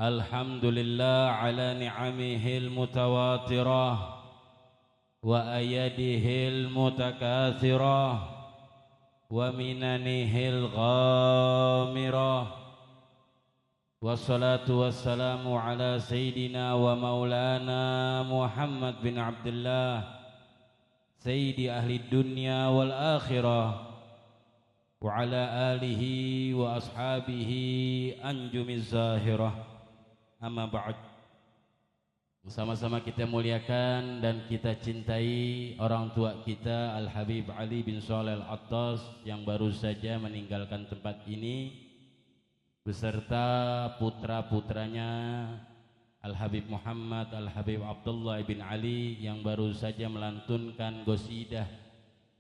Alhamdulillah ala ni'amihil mutawatirah wa ayadihil mutakathirah wa minanihil ghamirah. Wassalatu wassalamu ala sayyidina wa maulana Muhammad bin Abdullah sayyidi ahli dunya wal akhirah wa ala alihi wa ashabihi anjumiz zahirah. Amma ba'd. Sama-sama kita muliakan dan kita cintai orang tua kita Al-Habib Ali bin Shalih Al-Attas yang baru saja meninggalkan tempat ini beserta putra-putranya Al-Habib Muhammad, Al-Habib Abdullah bin Ali yang baru saja melantunkan qasidah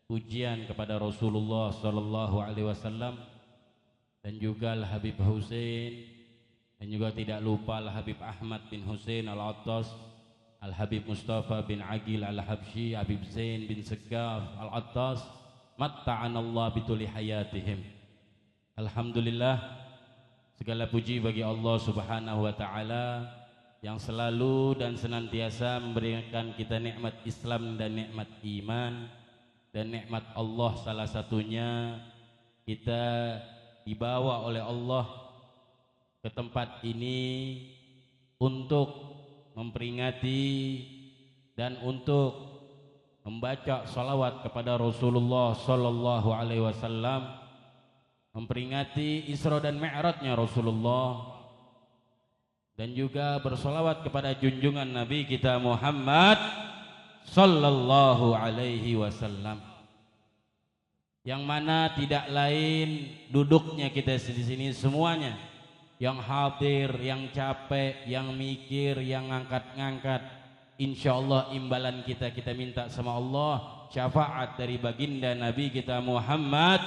pujian kepada Rasulullah sallallahu alaihi wasallam, dan juga Al-Habib Husain, dan juga tidak lupa Al-Habib Ahmad bin Husain Al-Attas, Al-Habib Mustafa bin Aqil Al-Habsyi, Habib Zain bin Segaf Al-Attas, matta'anallah bituli hayatihim. Alhamdulillah, segala puji bagi Allah Subhanahu wa taala yang selalu dan senantiasa memberikan kita nikmat Islam dan nikmat iman, dan nikmat Allah salah satunya kita dibawa oleh Allah ke tempat ini untuk memperingati dan untuk membaca salawat kepada Rasulullah sallallahu alaihi wasallam, memperingati Isra dan Mi'rajnya Rasulullah, dan juga bersalawat kepada junjungan Nabi kita Muhammad sallallahu alaihi wasallam, yang mana tidak lain duduknya kita di sini semuanya, yang hadir, yang capek, yang mikir, yang ngangkat-ngangkat, insyaallah imbalan kita minta sama Allah syafaat dari baginda Nabi kita Muhammad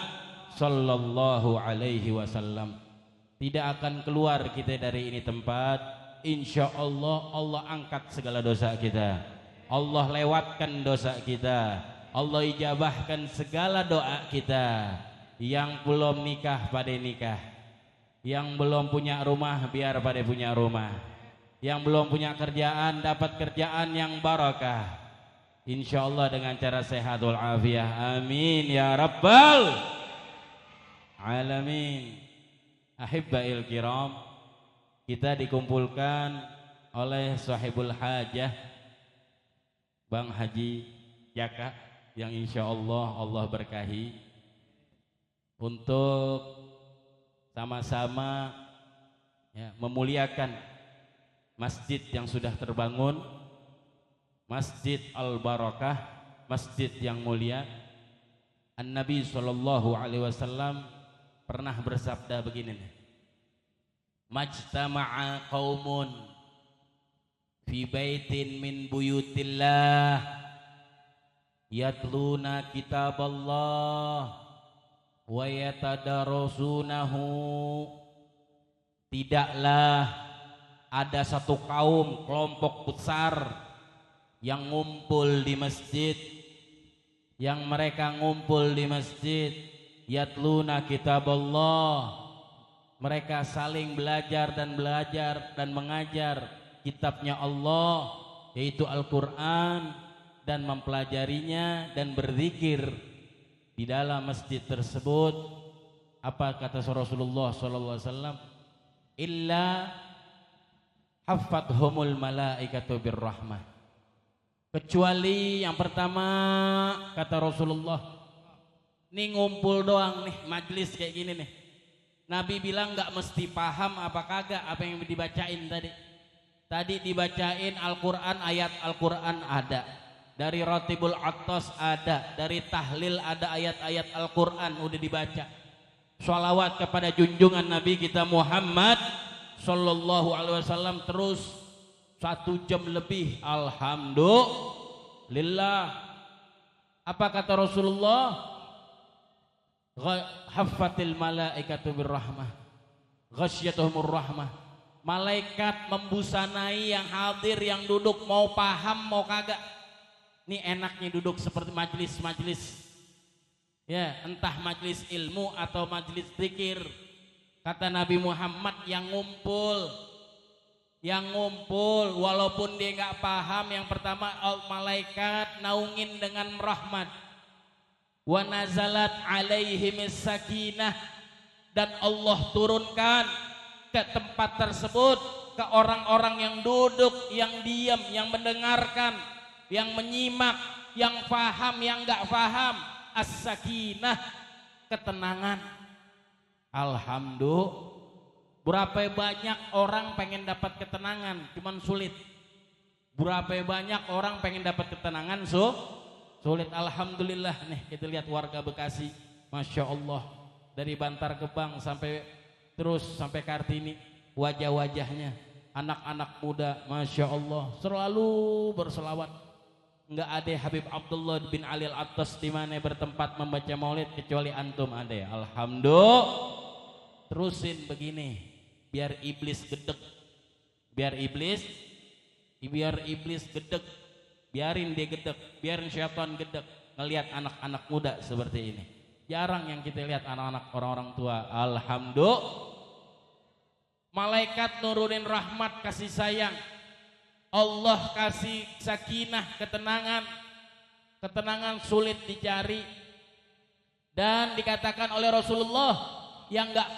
sallallahu alaihi wasallam. Tidak akan keluar kita dari ini tempat, insyaallah Allah angkat segala dosa kita, Allah lewatkan dosa kita, Allah ijabahkan segala doa kita. Yang belum nikah pada nikah, yang belum punya rumah biar pada punya rumah, yang belum punya kerjaan dapat kerjaan yang barakah, insyaallah dengan cara sehat wal afiyah, amin ya rabbal alamin. Ahibbail kiram, kita dikumpulkan oleh sahibul hajah Bang Haji Jaka yang insyaallah Allah berkahi untuk sama-sama memuliakan masjid yang sudah terbangun, Masjid Al-Barakah, masjid yang mulia. An-Nabi sallallahu alaihi wasallam pernah bersabda begini, majtama'a qaumun fi baitin min buyutillah yatluna kitaballah wa yatadarasunahu. Tidaklah ada satu kaum, kelompok besar yang ngumpul di masjid, yang mereka ngumpul di masjid yatluna kitaballah, mereka saling belajar dan mengajar kitabnya Allah yaitu Al-Quran, dan mempelajarinya dan berzikir di dalam masjid tersebut. Apa kata Rasulullah sallallahu alaihi wasallam? Illa haffathumul malaikatu birrahmah. Kecuali yang pertama, kata Rasulullah, nih ngumpul doang nih, majlis kayak gini nih, Nabi bilang gak mesti paham apa kagak apa yang dibacain tadi. Tadi dibacain Al-Quran, ayat Al-Quran ada, dari Ratibul Attas ada, dari tahlil ada ayat-ayat Al-Quran udah dibaca. Sholawat kepada junjungan Nabi kita Muhammad sallallahu alaihi wasallam terus 1 jam lebih. Alhamdulillah. Apa kata Rasulullah? Haffatil malaikatu birrahmah, ghasyiyatuhumur rahmah. Malaikat membusanai yang hadir, yang duduk, mau paham mau kagak. Ini enaknya duduk seperti majelis-majelis, ya, entah majelis ilmu atau majelis zikir. Kata Nabi Muhammad, yang ngumpul yang ngumpul walaupun dia nggak paham. Yang pertama, malaikat naungin dengan rahmat. Wa nazalat alaihimis sakinah, dan Allah turunkan ke tempat tersebut, ke orang-orang yang duduk, yang diam, yang mendengarkan, yang menyimak, yang paham, yang nggak paham. As-sakinah, ketenangan. Alhamdulillah. Berapa banyak orang pengen dapat ketenangan, cuman sulit. Berapa banyak orang pengen dapat ketenangan, sulit. Alhamdulillah nih, kita lihat warga Bekasi, Masya Allah, dari Bantar Gebang sampai terus sampai Kartini, wajah-wajahnya anak-anak muda, Masya Allah, selalu berselawat. Enggak ada Habib Abdullah bin Ali Al-Attas di mana bertempat membaca maulid kecuali antum ada. Alhamdulillah. Terusin begini, biar iblis gedek, biar iblis gedek, biarin dia gedek, biarin syaitan gedek ngelihat anak-anak muda seperti ini. Jarang yang kita lihat anak-anak orang-orang tua. Alhamdulillah. Malaikat nurunin rahmat, kasih sayang. Allah kasih sakinah, ketenangan sulit dicari. Dan dikatakan oleh Rasulullah, yang enggak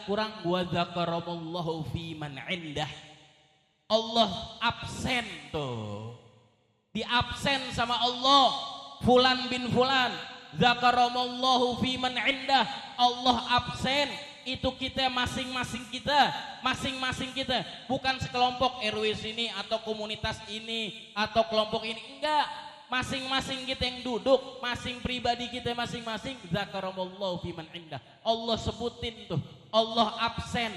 kurang wa dzakaramallahu fi man indah. Allah absen tuh, di absen sama Allah, fulan bin fulan, dzakaramallahu fi man indah. Allah absen, itu kita masing-masing kita, bukan sekelompok RW sini atau komunitas ini atau kelompok ini, enggak. Masing-masing kita yang duduk, masing pribadi kita masing-masing, dzakaramallahu fi man indah. Allah sebutin tuh, Allah absen.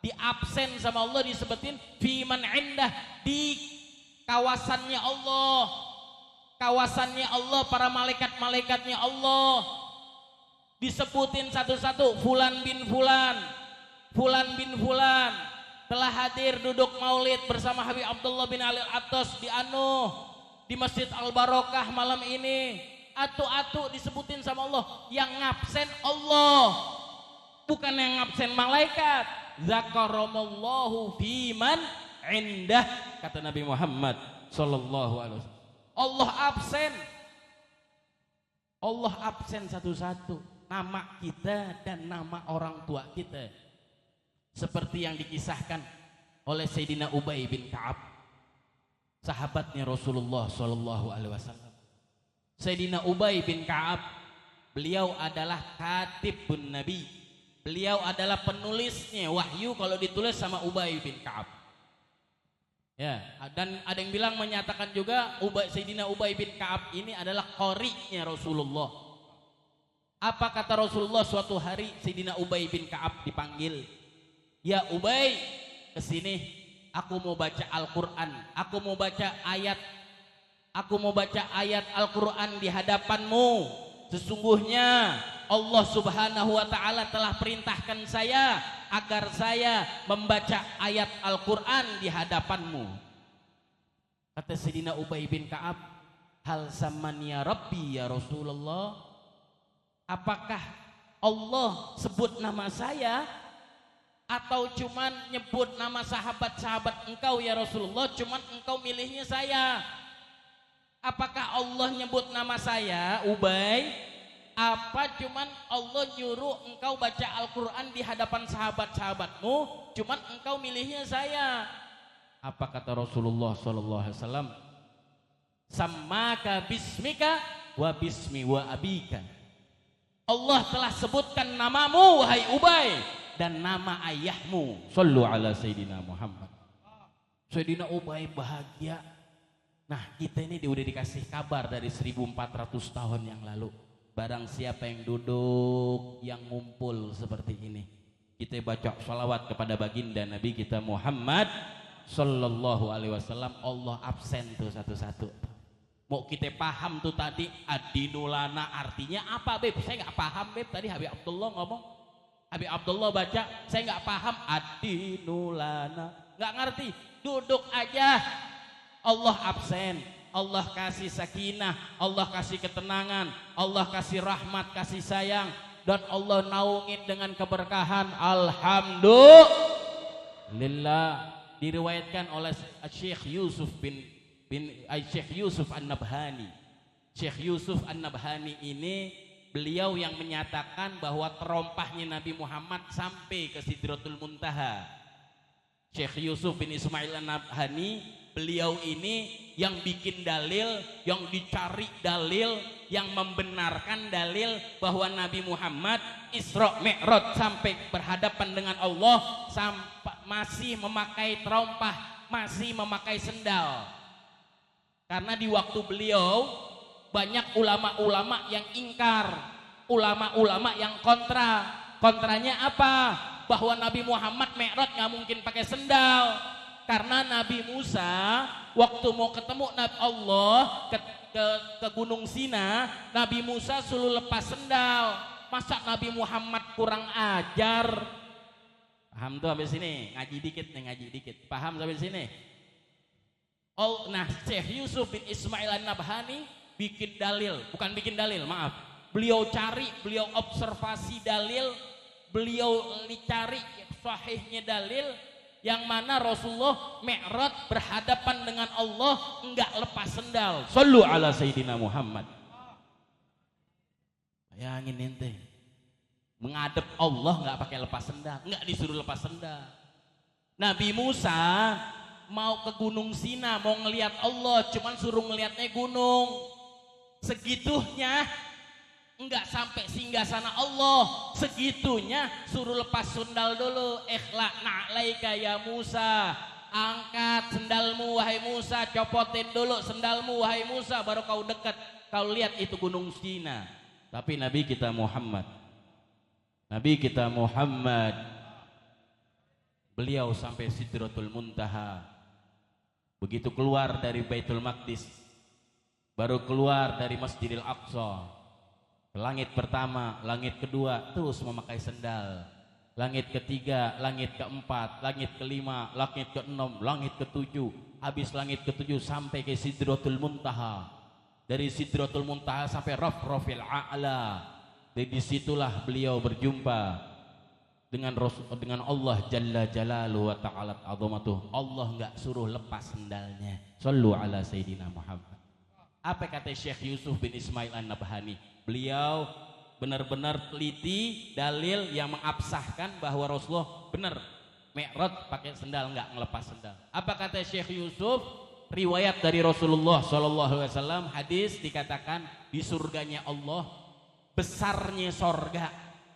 Di absen sama Allah disebutin fi man indah, di kawasannya Allah. Kawasannya Allah, para malaikat-malaikatnya Allah. Disebutin satu-satu, fulan bin fulan telah hadir duduk maulid bersama Habib Abdullah bin Ali Al-Attas di Masjid Al-Barokah malam ini. Atu-atu disebutin sama Allah. Yang ngabsen Allah, bukan yang ngabsen malaikat. Dzakaramallahu fiman indah, kata Nabi Muhammad sallallahu alaihi wasallam. Allah absen satu-satu, nama kita dan nama orang tua kita. Seperti yang dikisahkan oleh Sayyidina Ubay bin Ka'ab, sahabatnya Rasulullah sallallahu alaihi wasallam. Sayyidina Ubay bin Ka'ab, beliau adalah katibun Nabi. Beliau adalah penulisnya wahyu kalau ditulis sama Ubay bin Ka'ab. Ya, dan ada yang bilang menyatakan juga Sayyidina Ubay bin Ka'ab ini adalah qari'nya Rasulullah. Apa kata Rasulullah suatu hari? Sayyidina Ubay bin Ka'ab dipanggil, "Ya Ubay, kesini, aku mau baca Al-Quran, aku mau baca ayat Al-Quran di hadapanmu. Sesungguhnya Allah subhanahu wa ta'ala telah perintahkan saya agar saya membaca ayat Al-Quran di hadapanmu." Kata Sayyidina Ubay bin Ka'ab, "Hal samani ya Rabbi ya Rasulullah?" Apakah Allah sebut nama saya atau cuman nyebut nama sahabat-sahabat engkau ya Rasulullah, cuman engkau milihnya saya? Apakah Allah nyebut nama saya Ubay, apa cuman Allah nyuruh engkau baca Al-Quran di hadapan sahabat-sahabatmu, cuman engkau milihnya saya? Apa kata Rasulullah sallallahu alaihi wasallam? "Sammaka bismika wa bismi wa abika." Allah telah sebutkan namamu wahai Ubay dan nama ayahmu. Shallu ala Sayyidina Muhammad. Sayyidina Ubay bahagia. Nah, kita ini udah dikasih kabar dari 1400 tahun yang lalu. Barang siapa yang duduk, yang ngumpul seperti ini, kita baca sholawat kepada baginda Nabi kita Muhammad sallallahu alaihi wasallam, Allah absen tuh satu-satu. Mau kita paham tuh tadi adinulana artinya apa, Beb? Saya nggak paham, Beb. Tadi Habib Abdullah ngomong, Habib Abdullah baca, saya nggak paham adinulana, nggak ngerti. Duduk aja, Allah absen, Allah kasih sakinah, Allah kasih ketenangan, Allah kasih rahmat, kasih sayang. dan Allah naungin dengan keberkahan. Alhamdulillah. Diriwayatkan oleh Syekh Yusuf Syekh Yusuf An-Nabhani. Syekh Yusuf An-Nabhani ini beliau yang menyatakan bahwa terompahnya Nabi Muhammad sampai ke Sidratul Muntaha. Syekh Yusuf bin Ismail An-Nabhani, beliau ini yang bikin dalil, yang dicari dalil, yang membenarkan dalil bahwa Nabi Muhammad Isra Mi'raj sampai berhadapan dengan Allah sampai masih memakai terompah, masih memakai sendal. Karena di waktu beliau banyak ulama-ulama yang ingkar, ulama-ulama yang kontra. Kontranya apa? Bahwa Nabi Muhammad Mi'raj nggak mungkin pakai sendal. Karena Nabi Musa waktu mau ketemu Nabi Allah ke Gunung Sina, Nabi Musa suruh lepas sendal. Masa Nabi Muhammad kurang ajar? Paham tuh sampai sini? Ngaji dikit. Paham sampai sini? Oh, nah Syekh Yusuf bin Ismail An-Nabhani bikin dalil, bukan bikin dalil, maaf. Beliau cari, beliau observasi dalil, beliau dicari sahihnya dalil yang mana Rasulullah Mi'raj berhadapan dengan Allah enggak lepas sendal. Shallu ala Sayyidina Muhammad. Bayangin ente, menghadap Allah enggak pakai lepas sendal, enggak disuruh lepas sendal. Nabi Musa mau ke Gunung Sina, mau ngelihat Allah, cuman suruh ngelihatnya gunung. Segitunya enggak sampai singgasana Allah, segitunya suruh lepas sendal dulu. Ikhla na'laika ya Musa, angkat sendalmu wahai Musa, copotin dulu sendalmu wahai Musa, baru kau dekat, kau lihat itu Gunung Sina. Tapi Nabi kita Muhammad beliau sampai Sidratul Muntaha. Begitu keluar dari Baitul Maqdis, baru keluar dari Masjidil Aqsa, langit pertama, langit kedua terus memakai sendal, langit ketiga, langit keempat, langit kelima, langit keenam, langit ketujuh, habis langit ketujuh sampai ke Sidratul Muntaha. Dari Sidratul Muntaha sampai Rafrafil A'la. Dari disitulah beliau berjumpa dengan Allah Jalla Jalaluhu wa Ta'ala azamatuh. Allah enggak suruh lepas sendalnya. Shallu ala Sayyidina Muhammad. Apa kata Syekh Yusuf bin Ismail An-Nabhani? Beliau benar-benar teliti dalil yang mengabsahkan bahwa Rasulullah benar Mi'raj pakai sendal, enggak ngelepas sendal. Apa kata Syekh Yusuf? Riwayat dari Rasulullah SAW, hadis dikatakan di surganya Allah, besarnya sorga,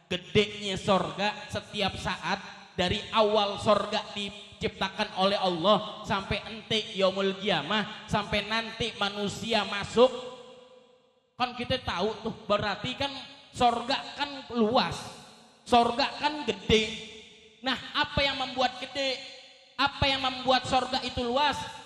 gedenya sorga setiap saat dari awal sorga diciptakan oleh Allah sampai ente yaumul qiyamah, sampai nanti manusia masuk. Kan kita tahu tuh, berarti kan sorga kan luas, sorga kan gede. Nah, apa yang membuat gede? Apa yang membuat sorga itu luas?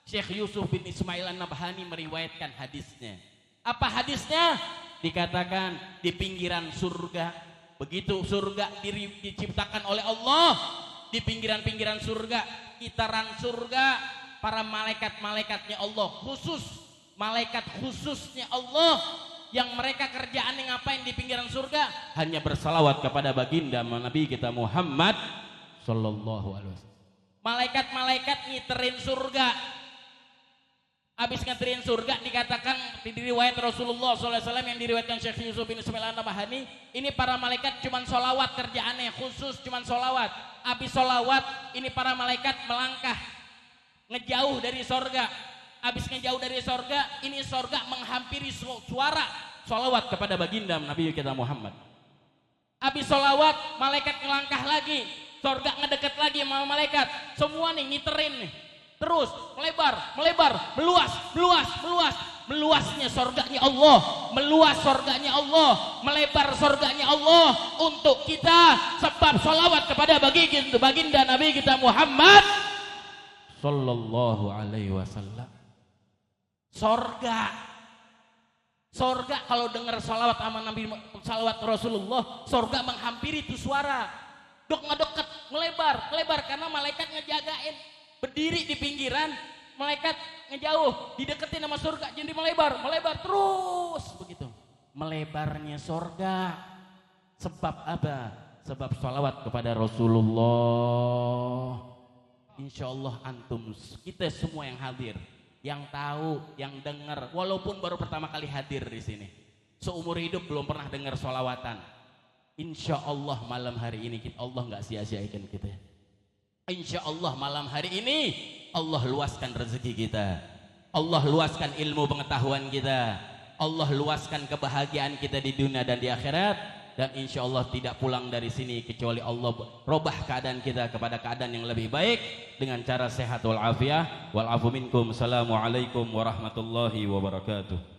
Syekh Yusuf bin Ismail An-Nabhani meriwayatkan hadisnya. Apa hadisnya? Dikatakan di pinggiran surga. Begitu surga diciptakan oleh Allah, di pinggiran-pinggiran surga, kitaran surga, para malaikat-malaikatnya Allah, khusus malaikat khususnya Allah yang mereka kerjaannya ngapain di pinggiran surga? Hanya bersalawat kepada baginda Nabi kita Muhammad sallallahu alaihi wasallam. Malaikat-malaikat ngiterin surga. Habis nganterin surga, dikatakan di riwayat Rasulullah SAW yang diriwayatkan Syekh Yusuf bin Ismail An-Nabhani, ini para malaikat cuman sholawat kerjaannya, khusus cuman sholawat. Habis sholawat, ini para malaikat melangkah ngejauh dari sorga. Habis ngejauh dari sorga, ini sorga menghampiri suara sholawat kepada baginda Nabi kita Muhammad. Habis sholawat, malaikat ngelangkah lagi, sorga ngedeket lagi sama malaikat. Semua nih ngiterin nih, terus melebar, meluasnya sorganya Allah, meluas sorganya Allah, melebar sorganya Allah untuk kita sebab sholawat kepada baginda Nabi kita Muhammad sallallahu alaihi wasallam. Sorga kalau dengar sholawat sama Nabi, sholawat Rasulullah, sorga menghampiri itu suara, ngedeket, melebar karena malaikat ngejagain. Berdiri di pinggiran, malaikat ngejauh, dideketin sama surga, jadi melebar terus begitu. Melebarnya surga Sebab apa? Sebab sholawat kepada Rasulullah. Insya Allah antum, kita semua yang hadir, yang tahu, yang dengar, walaupun baru pertama kali hadir di sini, seumur hidup belum pernah dengar sholawatan. Insya Allah malam hari ini Allah nggak sia-siakan kita. Insya Allah malam hari ini Allah luaskan rezeki kita, Allah luaskan ilmu pengetahuan kita, Allah luaskan kebahagiaan kita di dunia dan di akhirat. Dan insya Allah tidak pulang dari sini kecuali Allah robah keadaan kita kepada keadaan yang lebih baik dengan cara sehat wal afiyah. Wal afu minkum. Assalamualaikum warahmatullahi wabarakatuh.